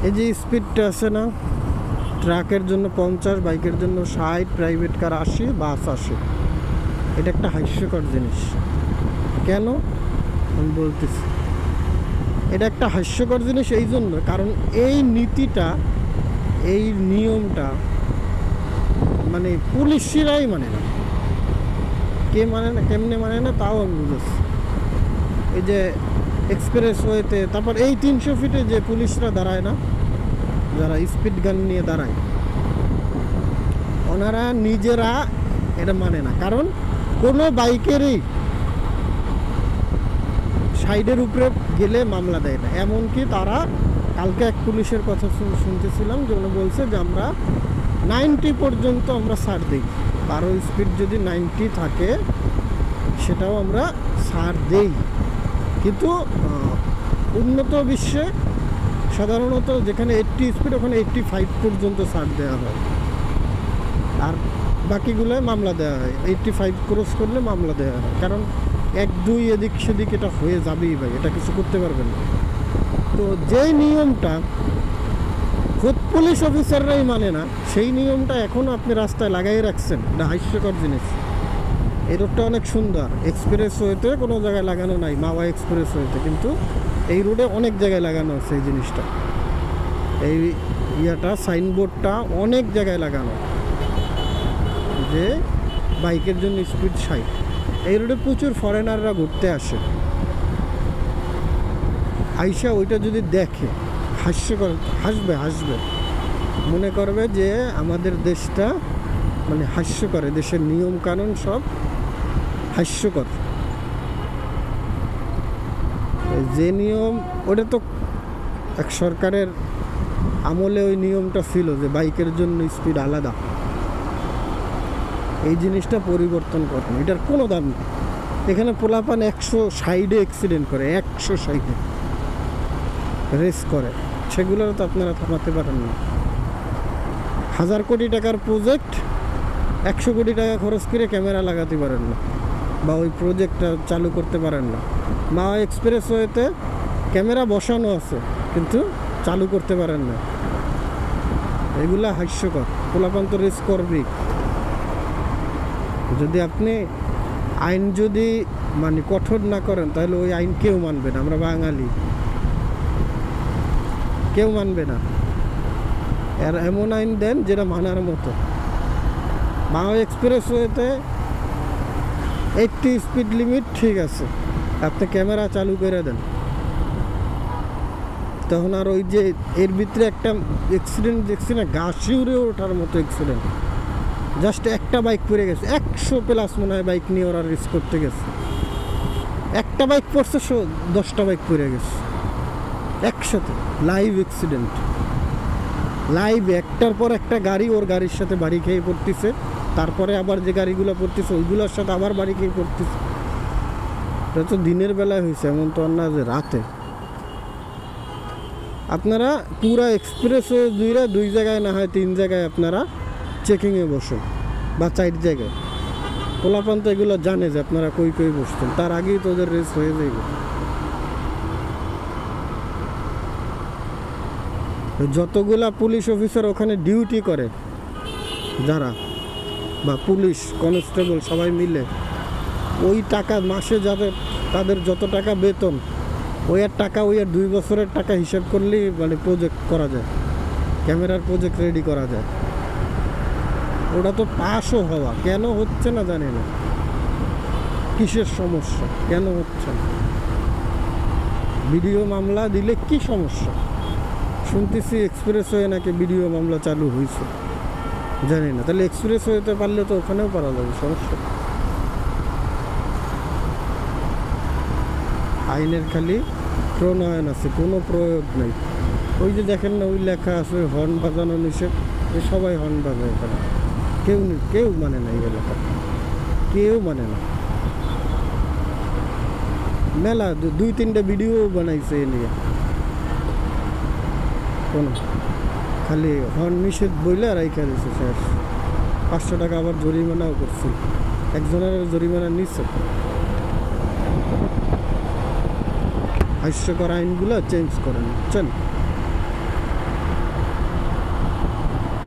এই যে স্পিডটা আছে না, ট্রাকের জন্য 50, বাইকের জন্য 60, প্রাইভেট কার 80, বাস 80। এটা একটা হাস্যকর জিনিস। কেন আমি বলতেছি, এটা একটা হাস্যকর জিনিস এই জন্য, কারণ এই নীতিটা, এই নিয়মটা মানে পুলিশরাই মানে না। কে মানে না, কেমনে মানে না তাও আমি বুঝেছি। এই যে এক্সপ্রেস ওয়েতে, তারপর এই 300 ফিটে যে পুলিশরা দাঁড়ায় না, যারা স্পিড গান নিয়ে দাঁড়ায়, ওনারা নিজেরা এটা মানে না। কারণ কোনো বাইকেরই সাইডের উপরে গেলে মামলা দেয় না। এমনকি তারা, কালকে এক পুলিশের কথা শুনতেছিলাম যে উনি বলছে যে আমরা 90 পর্যন্ত আমরা ছাড় দিই, কারো স্পিড যদি 90 থাকে সেটাও আমরা ছাড় দেই। কিন্তু উন্নত বিশ্বে সাধারণত যেখানে 80 স্পিড ওখানে 85 পর্যন্ত ছাড় দেওয়া হয়, আর বাকিগুলোয় মামলা দেওয়া হয়। 85 ক্রস করলে মামলা দেওয়া হয়, কারণ 1-2 এদিক সেদিক এটা হয়ে যাবেই ভাই, এটা কিছু করতে পারবেন না। তো যেই নিয়মটা খুব পুলিশ অফিসাররাই মানে না, সেই নিয়মটা এখনও আপনি রাস্তায় লাগাই রাখছেন। এটা হাস্যকর জিনিস। এই রোডটা অনেক সুন্দর, এক্সপ্রেস ওয়েতে কোনো জায়গায় লাগানো নাই, মাওয়া এক্সপ্রেস ওয়েতে, কিন্তু এই রোডে অনেক জায়গায় লাগানো আছে এই জিনিসটা। এই ইয়াটা, সাইনবোর্ডটা অনেক জায়গায় লাগানো যে বাইকের জন্য স্পিড 60। এই রোডে প্রচুর ফরেনাররা ঘুরতে আসে, আইসা ওইটা যদি দেখে হাস্যকর, হাসবে, মনে করবে যে আমাদের দেশটা মানে হাস্যকর, দেশের নিয়ম কানুন সব হাস্যকর। যে নিয়ম, ওটা তো এক সরকারের আমলে ওই নিয়মটা ছিল যে বাইকের জন্য স্পিড আলাদা। এই জিনিসটা পরিবর্তন করেন, এটার কোনো দাম নেই। এখানে পোলাপান 160-এ অ্যাক্সিডেন্ট করে, 160-এ রেস করে, সেগুলোর তো আপনারা থামাতে পারেন না। 1000 কোটি টাকার প্রজেক্ট, 100 কোটি টাকা খরচ করে ক্যামেরা লাগাতে পারেন না, বা ওই প্রজেক্টটা চালু করতে পারেন না। মাওয়া এক্সপ্রেস ওয়েতে ক্যামেরা বসানো আছে কিন্তু চালু করতে পারেন না। এগুলা হাস্যকর। পোলাপান তো রেস করবেই। যদি আপনি আইন যদি মানে কঠোর না করেন, তাহলে ওই আইন কেউ মানবে না। আমরা বাঙালি, কেউ মানবে না। আর এমন আইন দেন যেটা মানার মতো। মাওয়া এক্সপ্রেস ওয়েতে 80 স্পিড লিমিট ঠিক আছে, আপনি ক্যামেরা চালু করে দেন, তখন আর ওই যে এর ভিতরে একটা অ্যাক্সিডেন্ট দেখছি না, ঘাসি উড়ে ওঠার মতো অ্যাক্সিডেন্ট। জাস্ট একটা বাইক পড়ে গেছে, 100+ মনে হয় বাইক নিয়ে ওরা রেস করতে গেছে। একটা বাইক পড়ছে, 10টা বাইক পড়ে গেছে একসাথে, লাইভ অ্যাক্সিডেন্ট। লাইভ, একটার পর একটা গাড়ি ওর গাড়ির সাথে বাড়ি খেয়ে পড়তেছে, তারপরে আবার যে গাড়িগুলো পড়তেছে ওইগুলোর সাথে আবার বাড়ি খেয়ে পড়তেছে। এটা তো দিনের বেলায় হয়েছে, এমন তো না যে রাতে। আপনারা পুরা এক্সপ্রেস হয়ে 2 জায়গায় না হয় 3 জায়গায় আপনারা চেকিংয়ে বসুন, বা 4 জায়গায়। পোলাপান তো এগুলো জানে যে আপনারা কই কই বসছেন, তার আগেই তো ওদের রেস হয়ে যাবে। যতগুলা পুলিশ অফিসার ওখানে ডিউটি করে, যারা বা পুলিশ কনস্টেবল সবাই মিলে, ওই টাকা মাসে যাদের, তাদের যত টাকা বেতন, ওই আর টাকা, ওই আর 2 বছরের টাকা হিসাব করলেই মানে প্রজেক্ট করা যায়, ক্যামেরার প্রজেক্ট রেডি করা যায়। ওটা তো পাসও হওয়া, কেন হচ্ছে না জানি না, কিসের সমস্যা, কেন হচ্ছে না? ভিডিও মামলা দিলে কি সমস্যা? শুনতেছি এক্সপ্রেস হয়ে নাকি ভিডিও মামলা চালু হয়েছে, জানি না। তাহলে এক্সপ্রেস হতে পারলে তো ওখানেও পারা যাবে, সমস্যা। আইনের খালি প্রণয়ন আছে, কোনো প্রয়োগ নেই। ওই যে দেখেন না, ওই লেখা আছে হর্ন বাজানো নিষেধ, সবাই হর্ন বাজায় এখানে। কেউ মানে না, এই এলাকা কেউ মানে না। মেলা 2-3টা ভিডিও বানাইছে এ নিয়ে, কোনো খালি হর্ন নিষেধ বইলে রাইখা দিচ্ছে শেষ। 500 টাকা আবার জরিমানাও করছি, একজনের জরিমানা নিচ্ছে। হাস্যকর আইনগুলো চেঞ্জ করেন, বুঝছেন?